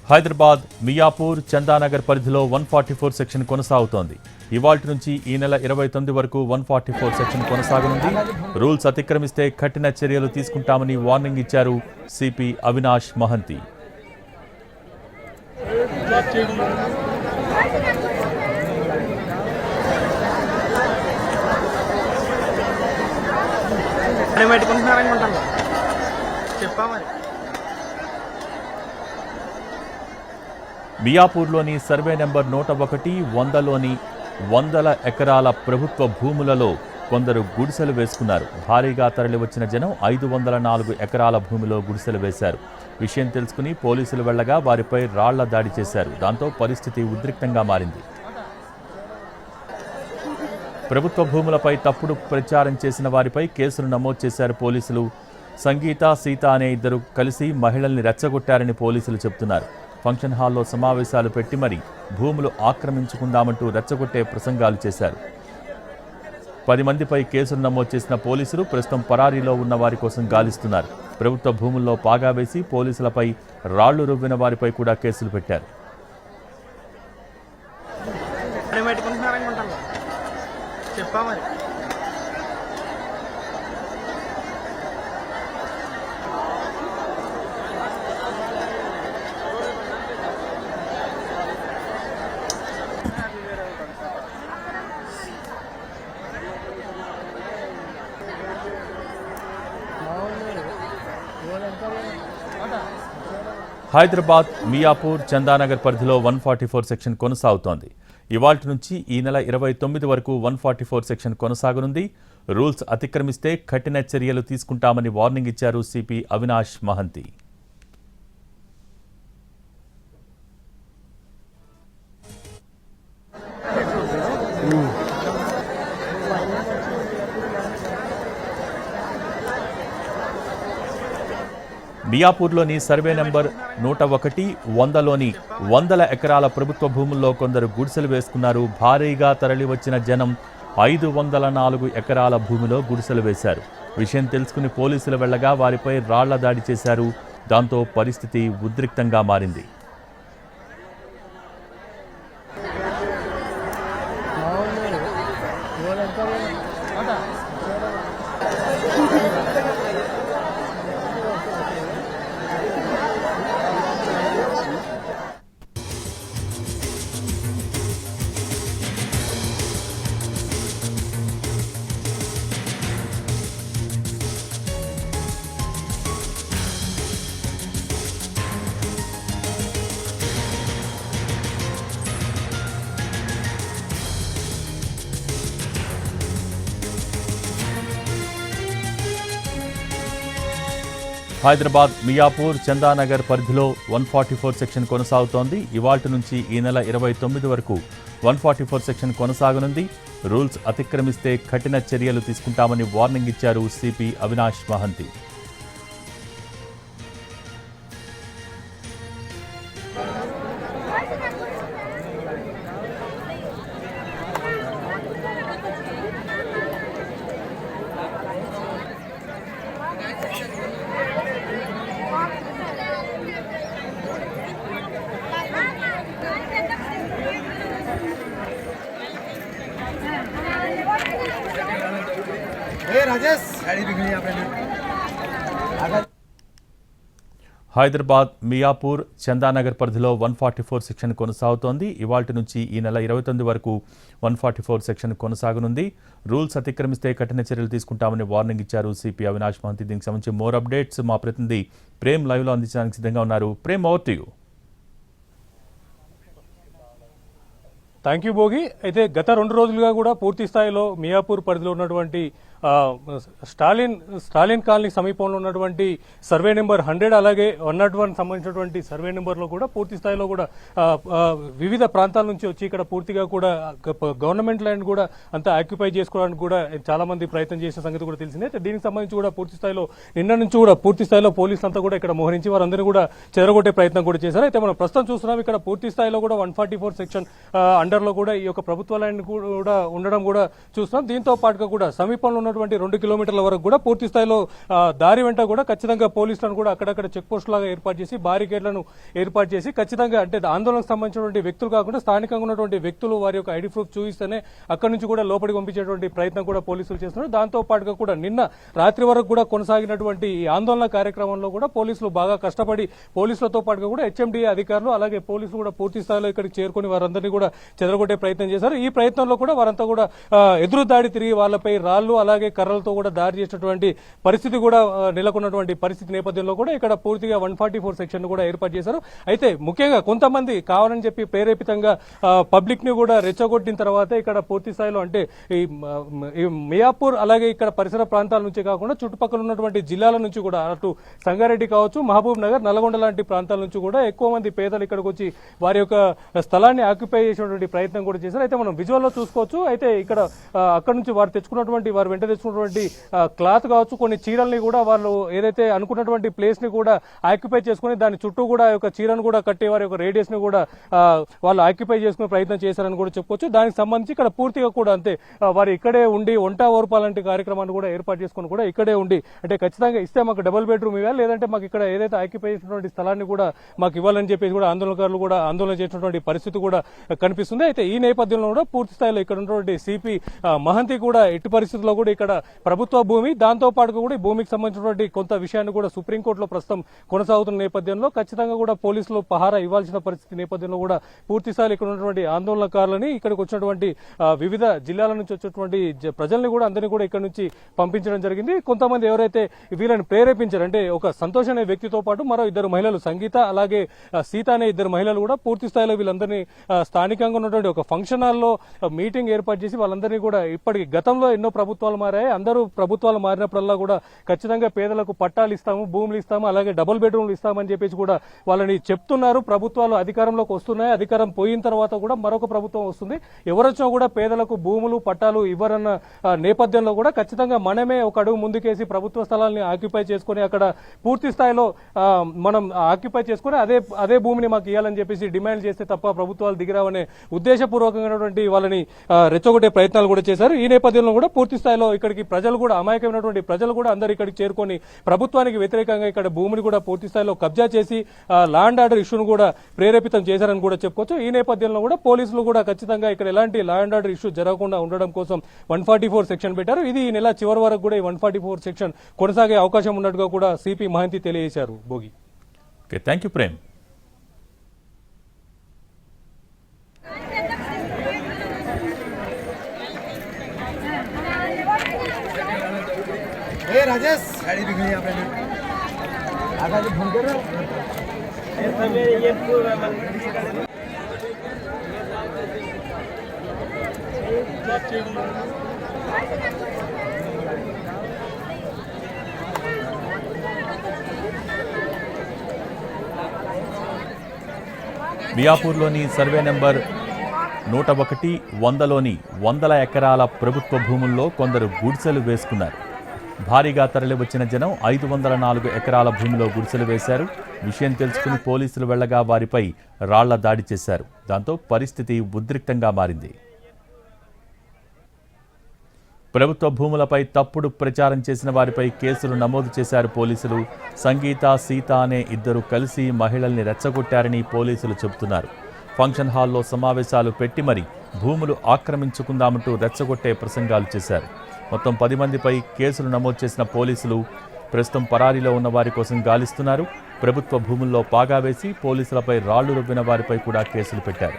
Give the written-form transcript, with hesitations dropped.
హైదరాబాద్ మియాపూర్ చందానగర్ పరిధిలో 144 సెక్షన్ కొనసాగుతోంది. ఇవాల్టి నుంచి ఈ నెల 29 వరకు 144 సెక్షన్ కొనసాగనుంది. రూల్స్ అతిక్రమిస్తే కఠిన చర్యలు తీసుకుంటామని వార్నింగ్ ఇచ్చారు సిపి అవినాష్ మహంతి. మియాపూర్లోని సర్వే నెంబర్ 101, 100లోని 100 ఎకరాల ప్రభుత్వ భూములలో కొందరు గుడిసెలు వేసుకున్నారు. భారీగా తరలివచ్చిన జనం 504 ఎకరాల భూమిలో గుడిసెలు వేశారు. విషయం తెలుసుకుని పోలీసులు వెళ్లగా వారిపై రాళ్ల దాడి చేశారు. దాంతో పరిస్థితి ఉద్రిక్తంగా మారింది. ప్రభుత్వ భూములపై తప్పుడు ప్రచారం చేసిన వారిపై కేసులు నమోదు చేశారు పోలీసులు. సంగీత, సీత అనే ఇద్దరు కలిసి మహిళల్ని రెచ్చగొట్టారని పోలీసులు చెబుతున్నారు. ఫంక్షన్ హాల్లో సమావేశాలు పెట్టి మరీ భూములు ఆక్రమించుకుందామంటూ రెచ్చగొట్టే ప్రసంగాలు చేశారు. 10 మందిపై కేసులు నమోదు చేసిన పోలీసులు ప్రస్తుతం పరారీలో ఉన్న వారి కోసం గాలిస్తున్నారు. ప్రభుత్వ భూముల్లో పాగా వేసి పోలీసులపై రాళ్లు రువ్విన వారిపై కూడా కేసులు పెట్టారు. హైదరాబాద్ మియాపూర్ చందానగర్ పరిధిలో 144 సెక్షన్ కొనసాగుతోంది. ఇవాల్టి నుంచి ఈ నెల 29 వరకు 144 సెక్షన్ కొనసాగనుంది. రూల్స్ అతిక్రమిస్తే కఠిన చర్యలు తీసుకుంటామని వార్నింగ్ ఇచ్చారు సిపి అవినాష్ మహంతి. మియాపూర్లోని సర్వే నెంబర్ 101, 100లోని 100 ఎకరాల ప్రభుత్వ భూముల్లో కొందరు గుడిసెలు వేసుకున్నారు. భారీగా తరలివచ్చిన జనం 504 ఎకరాల భూమిలో గుడిసెలు వేశారు. విషయం తెలుసుకుని పోలీసులు వెళ్లగా వారిపై రాళ్ల దాడి చేశారు. దాంతో పరిస్థితి ఉద్రిక్తంగా మారింది. హైదరాబాద్ మియాపూర్ చందానగర్ పరిధిలో 144 సెక్షన్ కొనసాగుతోంది. ఇవాల్టి నుంచి ఈ నెల 29 వరకు 144 సెక్షన్ కొనసాగనుంది. రూల్స్ అతిక్రమిస్తే కఠిన చర్యలు తీసుకుంటామని వార్నింగ్ ఇచ్చారు సిపి అవినాష్ మహంతి. హైదరాబాద్ మియాపూర్ చందానగర్ పరిధిలో 144 సెక్షన్ కొనసాగుతోంది. ఇవాల్టి నుంచి ఈ నెల 29 వరకు 144 సెక్షన్ కొనసాగనుంది. రూల్స్ అతిక్రమిస్తే కఠిన చర్యలు తీసుకుంటామని వార్నింగ్ ఇచ్చారు సిపి అవినాష్ మహంతి. దీనికి సంబంధించి మోర్ అప్డేట్స్ మా ప్రతినిధి ప్రేమ్ లైవ్లో అందించడానికి సిద్ధంగా ఉన్నారు. Prem, over to you. Thank you Bhogi. అయితే గత 2 రోజులుగా కూడా పూర్తి స్థాయిలో మియాపూర్ పరిధిలో ఉన్నటువంటి స్టాలిన్ కాలనీ సమీపంలో ఉన్నటువంటి సర్వే నెంబర్ 100 అలాగే 101 సంబంధించినటువంటి సర్వే నెంబర్లో కూడా పూర్తి స్థాయిలో కూడా వివిధ ప్రాంతాల నుంచి వచ్చి ఇక్కడ పూర్తిగా కూడా గవర్నమెంట్ ల్యాండ్ కూడా అంతా ఆక్యుపై చేసుకోవడానికి కూడా చాలా మంది ప్రయత్నం చేసిన సంగతి కూడా తెలిసిందే. దీనికి సంబంధించి కూడా పూర్తి స్థాయిలో నిన్న నుంచి కూడా పూర్తి స్థాయిలో పోలీసులు అంతా కూడా ఇక్కడ మోహరించి వారందరూ కూడా చెదరగొట్టే ప్రయత్నం కూడా చేశారు. అయితే మనం ప్రస్తుతం చూస్తున్నాం ఇక్కడ పూర్తి స్థాయిలో కూడా 144 సెక్షన్ అండర్ లో కూడా ఈ యొక్క ప్రభుత్వ ల్యాండ్ కూడా ఉండడం కూడా చూస్తున్నాం. దీంతో పాటుగా కూడా సమీపంలో ఉన్నటువంటి 2 కిలోమీటర్ల వరకు కూడా పూర్తి స్థాయిలో దారి వెంట కూడా ఖచ్చితంగా పోలీసులను కూడా అక్కడక్కడ చెక్ పోస్ట్ లాగా ఏర్పాటు చేసి బారికేడ్లను ఏర్పాటు చేసి ఖచ్చితంగా అంటే ఆందోళనకు సంబంధించినటువంటి వ్యక్తులు కాకుండా స్థానికంగా ఉన్నటువంటి వ్యక్తులు వారి యొక్క ఐడి ప్రూఫ్ చూపిస్తేనే అక్కడి నుంచి కూడా లోపలికి పంపించేటువంటి ప్రయత్నం కూడా పోలీసులు చేస్తున్నారు. దాంతో పాటుగా కూడా నిన్న రాత్రి వరకు కూడా కొనసాగినటువంటి ఈ ఆందోళన కార్యక్రమంలో కూడా పోలీసులు బాగా కష్టపడి పోలీసులతో పాటుగా కూడా హెచ్ఎండిఏ అధికారులు అలాగే పోలీసులు కూడా పూర్తి స్థాయిలో ఇక్కడికి చేరుకుని వారందరినీ కూడా చెదరగొట్టే ప్రయత్నం చేశారు. ఈ ప్రయత్నంలో కూడా వారంతా కూడా ఎదురు దాడి తిరిగి వాళ్ళపై రాళ్లు అలాగే కర్రలతో కూడా దాడి చేసినటువంటి పరిస్థితి కూడా నెలకొన్నటువంటి పరిస్థితి నేపథ్యంలో కూడా ఇక్కడ పూర్తిగా 144 సెక్షన్ కూడా ఏర్పాటు చేశారు. అయితే ముఖ్యంగా కొంతమంది కావాలని చెప్పి ప్రేరేపితంగా పబ్లిక్ ని కూడా రెచ్చగొట్టిన తర్వాత ఇక్కడ పూర్తి స్థాయిలో అంటే ఈ మియాపూర్ అలాగే ఇక్కడ పరిసర ప్రాంతాల నుంచి కాకుండా చుట్టుపక్కల ఉన్నటువంటి జిల్లాల నుంచి కూడా అటు సంగారెడ్డి కావచ్చు, మహబూబ్ నగర్, నల్గొండ లాంటి ప్రాంతాల నుంచి కూడా ఎక్కువ మంది పేదలు ఇక్కడికి వచ్చి వారి యొక్క స్థలాన్ని ఆక్యుపై చేసినటువంటి ప్రయత్నం కూడా చేశారు. అయితే మనం విజువల్ లో చూసుకోవచ్చు. అయితే ఇక్కడ అక్కడ నుంచి వారు వెంట తెచ్చుకున్నటువంటి క్లాత్ కావచ్చు, కొన్ని చీరల్ని కూడా వాళ్ళు ఏదైతే అనుకున్నటువంటి ప్లేస్ ని కూడా ఆక్యుపై చేసుకుని దాని చుట్టూ కూడా ఒక చీరను కూడా కట్టి వారి యొక్క రేడియస్ ని కూడా వాళ్ళు ఆక్యుపై చేసుకునే ప్రయత్నం చేశారని కూడా చెప్పుకోవచ్చు. దానికి సంబంధించి ఇక్కడ పూర్తిగా కూడా అంతే వారు ఇక్కడే ఉండి వంట ఓర్పాలంటి కార్యక్రమాన్ని కూడా ఏర్పాటు చేసుకుని కూడా ఇక్కడే ఉండి అంటే ఖచ్చితంగా ఇస్తే మాకు డబుల్ బెడ్రూమ్ ఇవ్వాలి, లేదంటే మాకు ఇక్కడ ఏదైతే ఆక్యుపై చేసినటువంటి స్థలాన్ని కూడా మాకు ఇవ్వాలని చెప్పేసి కూడా ఆందోళనకారులు కూడా ఆందోళన చేసినటువంటి పరిస్థితి కూడా కనిపిస్తుంది. అయితే ఈ నేపథ్యంలో కూడా పూర్తి స్థాయిలో ఇక్కడ ఉన్నటువంటి సిపి మహంతి కూడా ఎట్టి పరిస్థితుల్లో కూడా ఇక్కడ ప్రభుత్వ భూమి దాంతో పాటు కూడా ఈ భూమికి సంబంధించినటువంటి కొంత విషయాన్ని కూడా సుప్రీంకోర్టులో ప్రస్తుతం కొనసాగుతున్న నేపథ్యంలో ఖచ్చితంగా కూడా పోలీసులు పహారా ఇవ్వాల్సిన పరిస్థితి నేపథ్యంలో కూడా పూర్తి స్థాయిలో ఇక్కడ ఉన్నటువంటి ఆందోళనకారులని ఇక్కడికి వచ్చినటువంటి వివిధ జిల్లాల నుంచి వచ్చేటువంటి ప్రజల్ని కూడా అందరినీ కూడా ఇక్కడ నుంచి పంపించడం జరిగింది. కొంతమంది ఎవరైతే వీళ్ళని ప్రేరేపించారు అంటే ఒక సంతోష్ అనే వ్యక్తితో పాటు మరో 2 మహిళలు సంగీత అలాగే సీత అనే 2 మహిళలు కూడా పూర్తి స్థాయిలో వీళ్ళందరినీ స్థానికంగా ఉన్నటువంటి ఒక ఫంక్షన్ హాల్లో మీటింగ్ ఏర్పాటు చేసి వాళ్ళందరినీ కూడా ఇప్పటికి గతంలో ఎన్నో ప్రభుత్వాలు మారాయి. అందరూ ప్రభుత్వాలు మారినప్పుడల్లా కూడా ఖచ్చితంగా పేదలకు పట్టాలు ఇస్తాము, భూములు ఇస్తాము, అలాగే డబుల్ బెడ్రూమ్లు ఇస్తామని చెప్పేసి కూడా వాళ్ళని చెప్తున్నారు. ప్రభుత్వాలు అధికారంలోకి వస్తున్నాయి, అధికారం పోయిన తర్వాత కూడా మరొక ప్రభుత్వం వస్తుంది, ఎవరొచ్చినా కూడా పేదలకు భూములు పట్టాలు ఇవ్వరన్న నేపథ్యంలో కూడా ఖచ్చితంగా మనమే ఒక అడుగు ముందుకేసి ప్రభుత్వ స్థలాల్ని ఆక్యుపై చేసుకుని అక్కడ పూర్తి స్థాయిలో మనం ఆక్యుపై చేసుకుని అదే భూమిని మాకు ఇవ్వాలని చెప్పేసి డిమాండ్ చేస్తే తప్ప ప్రభుత్వాలు దిగిరావనే ఉద్దేశపూర్వకమైనటువంటి వాళ్ళని రెచ్చగొట్టే ప్రయత్నాలు కూడా చేశారు. ఈ నేపథ్యంలో కూడా పూర్తి స్థాయిలో ఇక్కడికి ప్రజలు కూడా అమాయకమైనటువంటి ప్రజలు కూడా అందరూ ఇక్కడికి చేరుకొని ప్రభుత్వానికి వ్యతిరేకంగా ఇక్కడ భూమిని కూడా పూర్తి స్థాయిలో కబ్జా చేసి లా అండ్ ఆర్డర్ ఇష్యూను కూడా ప్రేరేపితం చేశారని కూడా చెప్పుకోవచ్చు. ఈ నేపథ్యంలో కూడా పోలీసులు కూడా ఖచ్చితంగా ఇక్కడ ఎలాంటి లా అండ్ ఆర్డర్ ఇష్యూ జరగకుండా ఉండడం కోసం 144 సెక్షన్ పెట్టారు. ఇది ఈ నెల చివరి వరకు కూడా ఈ 144 సెక్షన్ కొనసాగే అవకాశం ఉన్నట్టుగా కూడా సిపి మహంతి తెలియజేశారు. Bhogi. Okay, thank you Prem. Rajesh गाड़ी दिख रही है आपने आधा जो फोन कर रहे हो ये पूरा మియాపూర్లోని సర్వే నెంబర్ 101, 100లోని 100 ఎకరాల ప్రభుత్వ భూముల్లో కొందరు గుడిసెలు వేసుకున్నారు. భారీగా తరలివచ్చిన జనం 504 ఎకరాల భూమిలో గుడిసెలు వేశారు. విషయం తెలుసుకుని పోలీసులు వెళ్లగా వారిపై రాళ్ల దాడి చేశారు. దాంతో పరిస్థితి ఉద్రిక్తంగా మారింది. ప్రభుత్వ భూములపై తప్పుడు ప్రచారం చేసిన వారిపై కేసులు నమోదు చేశారు పోలీసులు. సంగీత, సీత అనే 2 కలిసి మహిళల్ని రెచ్చగొట్టారని పోలీసులు చెబుతున్నారు. ఫంక్షన్ హాల్లో సమావేశాలు పెట్టి మరీ భూములు ఆక్రమించుకుందామంటూ రెచ్చగొట్టే ప్రసంగాలు చేశారు. మొత్తం 10 మందిపై కేసులు నమోదు చేసిన పోలీసులు ప్రస్తుతం పరారీలో ఉన్న వారి కోసం గాలిస్తున్నారు. ప్రభుత్వ భూముల్లో పాగా వేసి పోలీసులపై రాళ్లు రువ్విన వారిపై కూడా కేసులు పెట్టారు.